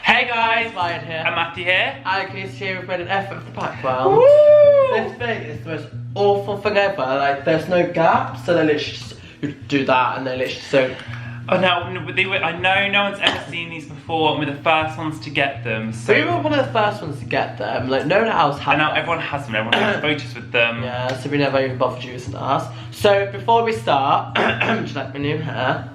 Hey guys, Ryan here. I'm Matthew here. Alex here with an effort for the background. Woo! This thing is the most awful thing ever. Like, there's no gaps, so they literally just you do that and they literally so. Oh no, I know no one's ever seen these before, and we're the first ones to get them. So We were one of the first ones to get them. Like, no one else had and now them. everyone has them. Everyone takes photos with them. Yeah, so we never even bothered using us. So before we start, do you like my new hair?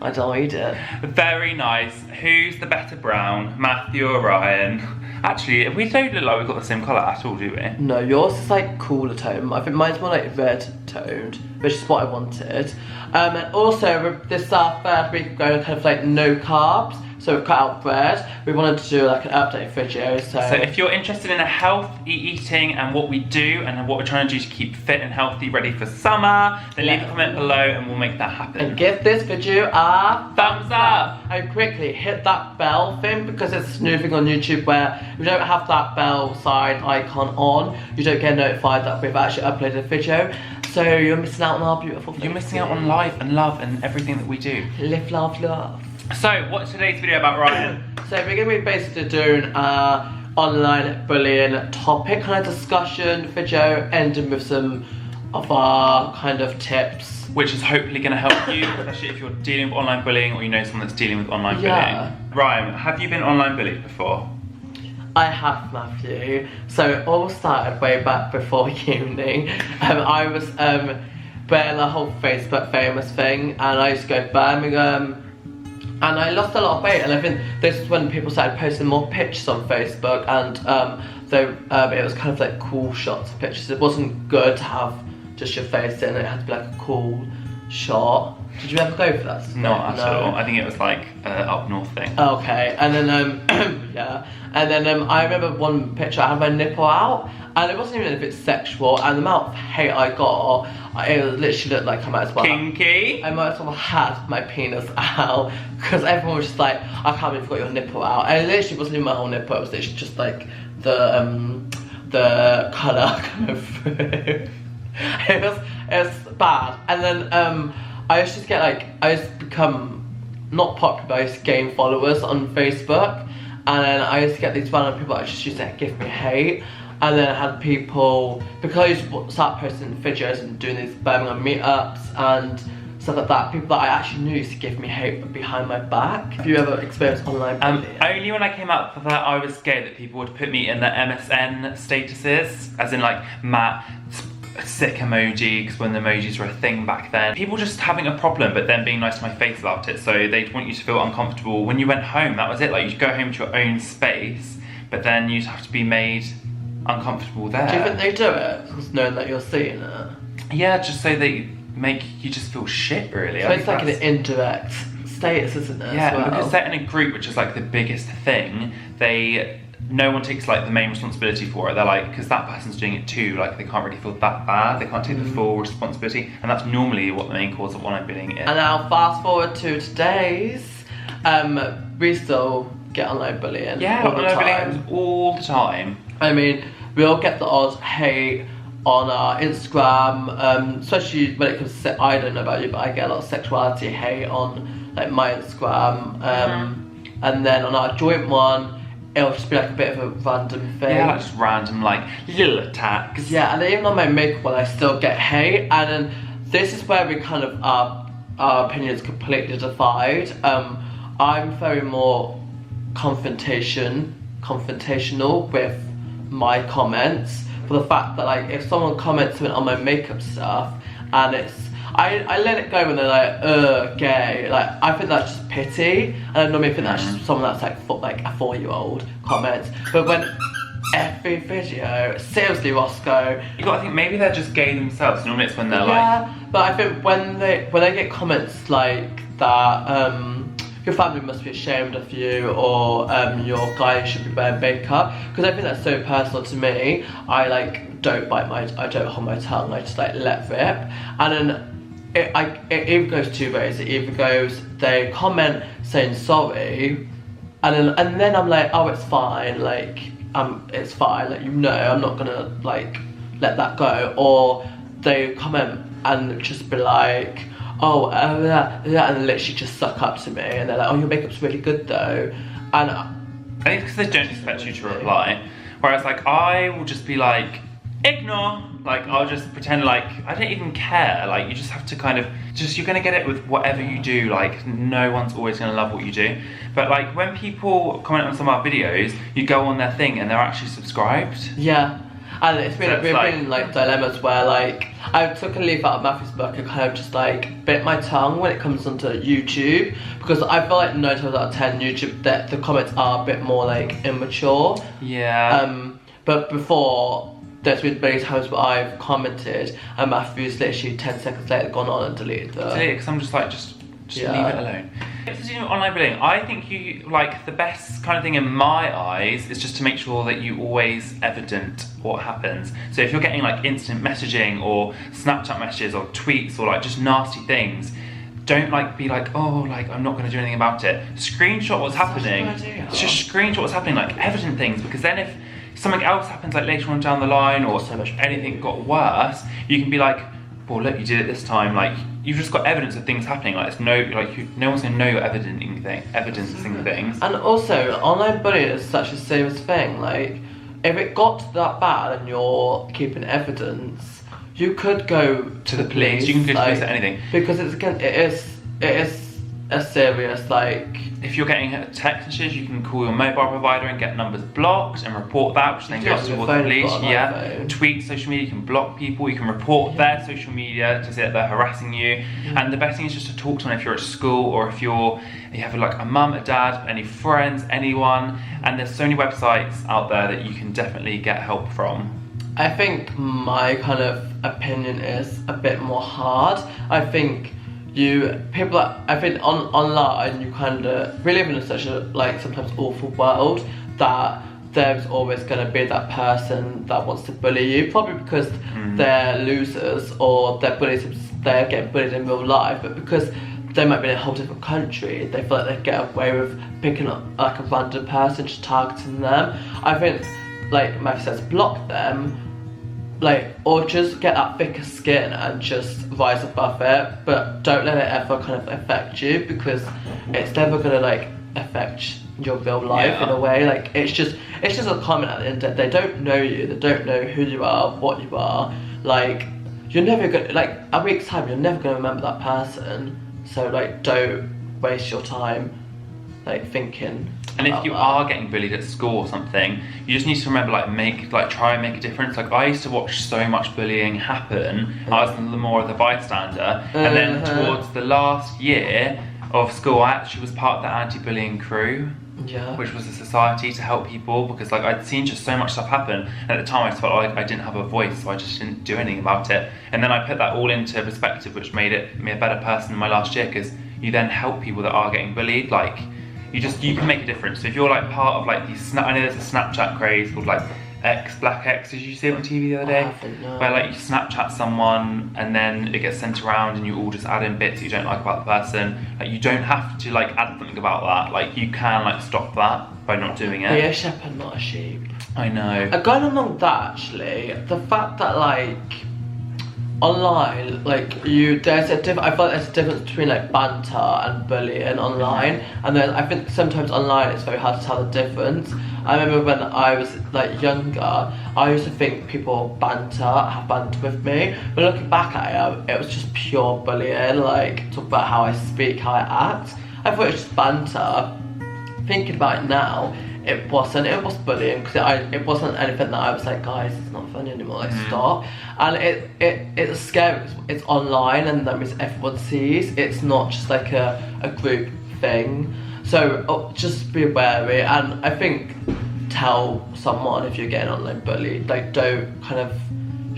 I dyed it. Very nice. Who's the better brown, Matthew or Ryan? Actually, we don't look like we've got the same colour at all, do we? No, yours is like cooler tone. I think mine's more like red toned, which is what I wanted. And also, this is our third week going kind of like no carbs, so we've cut out bread. We wanted to do like an update video, so if you're interested in a healthy eating and what we do and what we're trying to do to keep fit and healthy, ready for summer, then leave a comment below and we'll make that happen. and give this video a Thumbs up! And quickly hit that bell thing, because it's a new thing on YouTube where if you don't have that bell side icon on, you don't get notified that we've actually uploaded a video. So you're missing out on our beautiful things. You're missing out on life and love and everything that we do. Live, love, love. So, what's today's video about, Ryan? So we're going to be basically doing online bullying topic kind of discussion video, ending with some of our kind of tips. Which is hopefully going to help you, especially if you're dealing with online bullying or you know someone that's dealing with online bullying. Ryan, have you been online bullied before? I have, Matthew. So it all started way back before uni. I was wearing the whole Facebook famous thing, and I used to go to Birmingham. And I lost a lot of weight, and I think this is when people started posting more pictures on Facebook, and it was kind of like cool shots of pictures. It wasn't good to have just your face in, it had to be like a cool shot. Did you ever go for that? Not at all. I think it was like up north thing. Okay, and then yeah, and then I remember one picture I had my nipple out, and it wasn't even if it's sexual, and the amount of hate I got, it literally looked like I might as well. Kinky? I might as well had my penis out, because everyone was just like, I can't believe you've got your nipple out, and it literally wasn't even my whole nipple, it was literally just like the colour coming through. It was bad, and then I used to get like, I used to become not popular, but I used to gain followers on Facebook, and then I used to get these random people that just used to give me hate, and then I had people, because I used to start posting videos and doing these Birmingham meetups and stuff like that, people that I actually knew used to give me hate behind my back. Have you ever experienced online bullying? Only when I came out for that, I was scared that people would put me in the MSN statuses, as in like Matt sick emoji, because when the emojis were a thing back then. People just having a problem but then being nice to my face about it, so they'd want you to feel uncomfortable. When you went home, that was it, like you'd go home to your own space, but then you'd have to be made uncomfortable there. Do you think they do it, knowing that you're seeing it? Yeah, just so they make you just feel shit, really. So it's like an indirect status, isn't it? Yeah, as well? because they're in a group which is like the biggest thing, no one takes like the main responsibility for it. They're like, because that person's doing it too, like they can't really feel that bad, they can't take the full responsibility, and that's normally what the main cause of online bullying is. And now fast forward to today's, we still get online bullying. Yeah, all the online time. bullying all the time. I mean, we all get the odd hate on our Instagram, especially when it comes to, I don't know about you, but I get a lot of sexuality hate on like my Instagram, and then on our joint one, it'll just be like a bit of a random thing. Yeah, like just random like little attacks. Yeah, and then even on my makeup one, I still get hate, and then this is where we kind of our opinions completely divide. I'm very more confrontational with my comments, for the fact that like if someone comments something on my makeup stuff and it's I let it go when they're like gay, like I think that's just pity, and I normally think that's just someone that's like a 4-year-old comments. But when every video, seriously Roscoe, You gotta think maybe they're just gay themselves. Normally it's when they're yeah, but I think when they get comments like that, your family must be ashamed of you, or your guy should be wearing makeup, because I think that's so personal to me. I like don't I don't hold my tongue, I just like let rip, and then it either goes two ways. It either goes, they comment saying sorry, and then I'm like, oh, it's fine, like it's fine, like, you know, I'm not gonna like let that go, or they comment and just be like, oh, yeah, and literally just suck up to me, and they're like, oh, your makeup's really good though, and I think because they don't expect you to reply. Whereas like I will just be like, ignore. Like I'll just pretend like I don't even care. Like you just have to kind of you're gonna get it with whatever you do. Like no one's always gonna love what you do. But like when people comment on some of our videos, you go on their thing and they're actually subscribed. Yeah. And it's been, So we've been in like dilemmas where like I took a leaf out of Matthew's book and kind of just like bit my tongue when it comes onto YouTube, because I feel like 9 times out of 10 YouTube that the comments are a bit more like immature. Yeah. But before there's been many times where I've commented and Matthew's literally 10 seconds later gone on and deleted them. Because I'm just like just leave it alone. To do online bullying, I think you like the best kind of thing in my eyes is just to make sure that you always evident what happens. So if you're getting like instant messaging or Snapchat messages or tweets or like just nasty things, don't like be like, oh, like I'm not going to do anything about it. Screenshot what's happening. Just screenshot what's happening, like evident things, because then if something else happens like later on down the line or anything got worse, you can be like, well, look, you did it this time. Like you've just got evidence of things happening. Like it's no one's gonna know you're evidencing things. And also, online bullying is such a serious thing. Like if it got that bad and you're keeping evidence, you could go to the police. You can go to police at anything, because it is a serious like. If you're getting text messages, you can call your mobile provider and get numbers blocked and report that, which then goes towards the police. Yeah, tweet, social media, you can block people, you can report their social media to say that they're harassing you. And the best thing is just to talk to them if you're at school or if you have like a mum, a dad, any friends, anyone. And there's so many websites out there that you can definitely get help from. I think my kind of opinion is a bit more hard. I think online you kind of, we live in such a like sometimes awful world that there's always going to be that person that wants to bully you, probably because they're losers or they're getting bullied in real life, but because they might be in a whole different country, they feel like they get away with picking up like a random person, just targeting them. I think, like Matthew says, block them, like, or just get that thicker skin and just rise above it, but don't let it ever kind of affect you, because it's never gonna like affect your real life in a way. Like it's just a comment at the end of the day. They don't know you, they don't know who you are, what you are. Like you're never gonna, like a week's time you're never gonna remember that person. So like don't waste your time like thinking. And if you are getting bullied at school or something, you just need to remember, try and make a difference. Like I used to watch so much bullying happen. I was more of the bystander, and then towards the last year of school, I actually was part of the anti-bullying crew, which was a society to help people, because like I'd seen just so much stuff happen. And at the time, I just felt like I didn't have a voice, so I just didn't do anything about it. And then I put that all into perspective, which made me a better person in my last year, because you then help people that are getting bullied. Like you can make a difference. So if you're like part of like these, I know there's a Snapchat craze called like Black X. Did you see it on TV the other day? Where like you Snapchat someone and then it gets sent around and you all just add in bits you don't like about the person. Like you don't have to like add something about that. Like you can like stop that by not doing it. Be a shepherd, not a sheep. I know. Going along that, actually, the fact that like online, like I feel like there's a difference between like banter and bullying online, and then I think sometimes online it's very hard to tell the difference. I remember when I was like younger, I used to think people have banter with me, but looking back at it, it was just pure bullying. Like talk about how I speak, how I act. I thought it was just banter. Thinking about it now, it was bullying, because it wasn't anything that I was like, guys, it's not funny anymore, like stop. And it's scary because it's online and that means everyone sees. It's not just like a group thing. So just be wary, and I think tell someone if you're getting online bullied. Like don't kind of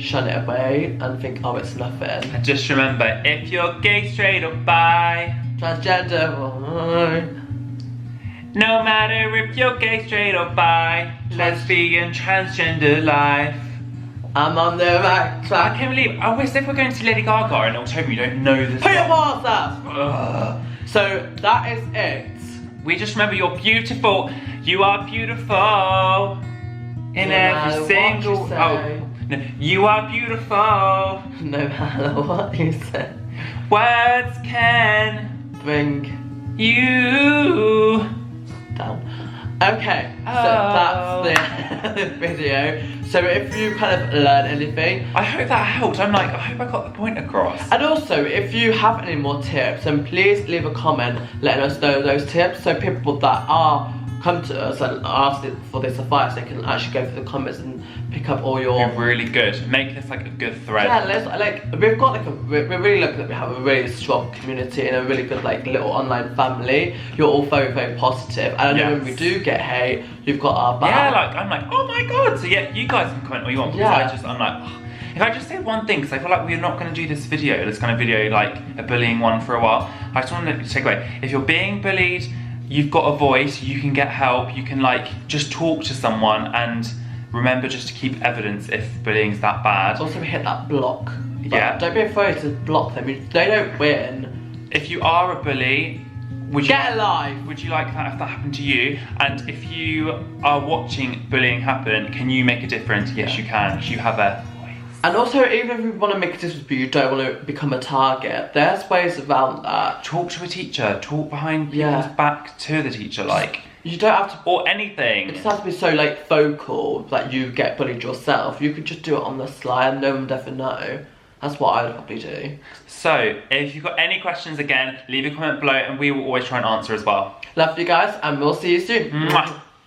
shun it away and think, oh, it's nothing. And just remember, if you're gay, straight or bi, transgender, no matter if you're gay, straight or bi, lesbian, transgender life, I'm on the right track. I can't believe, I wish if we're going to see Lady Gaga in October, you don't know this. Put your balls up! So that is it. We just remember you're beautiful. You are beautiful. In every single... Oh, no, you are beautiful. No matter what you say. Words can bring you down. Okay, so that's the video. So if you kind of learn anything, I hope that helped. I hope I got the point across. and also if you have any more tips, then please leave a comment letting us know those tips, so people that are come to us and ask for this advice, they can actually go through the comments and pick up all your. Be really good. Make this like a good thread. Yeah, we've got we're really lucky that we have a really strong community and a really good little online family. You're all very, very positive, and I know when we do get hate, you've got our back. Yeah, I'm like, oh my god. So yeah, you guys can comment all you want, because I'm like, oh. If I just say one thing, because I feel like we're not going to do this kind of video, like a bullying one for a while. I just want to take away, if you're being bullied, you've got a voice, you can get help, you can just talk to someone, and remember just to keep evidence if bullying's that bad. Also hit that block. Yeah. Don't be afraid to block them. They don't win. If you are a bully, get alive. Would you like that if that happened to you? And if you are watching bullying happen, can you make a difference? Yes, you can. You have a voice. And also, even if you want to make a difference but you don't want to become a target, there's ways around that. Talk to a teacher. Talk behind people's back to the teacher, You don't have to. Or anything. It doesn't have to be so vocal that you get bullied yourself. You could just do it on the sly and no one would ever know. That's what I would probably do. So, if you've got any questions again, leave a comment below and we will always try and answer as well. Love you guys, and we'll see you soon. Mwah.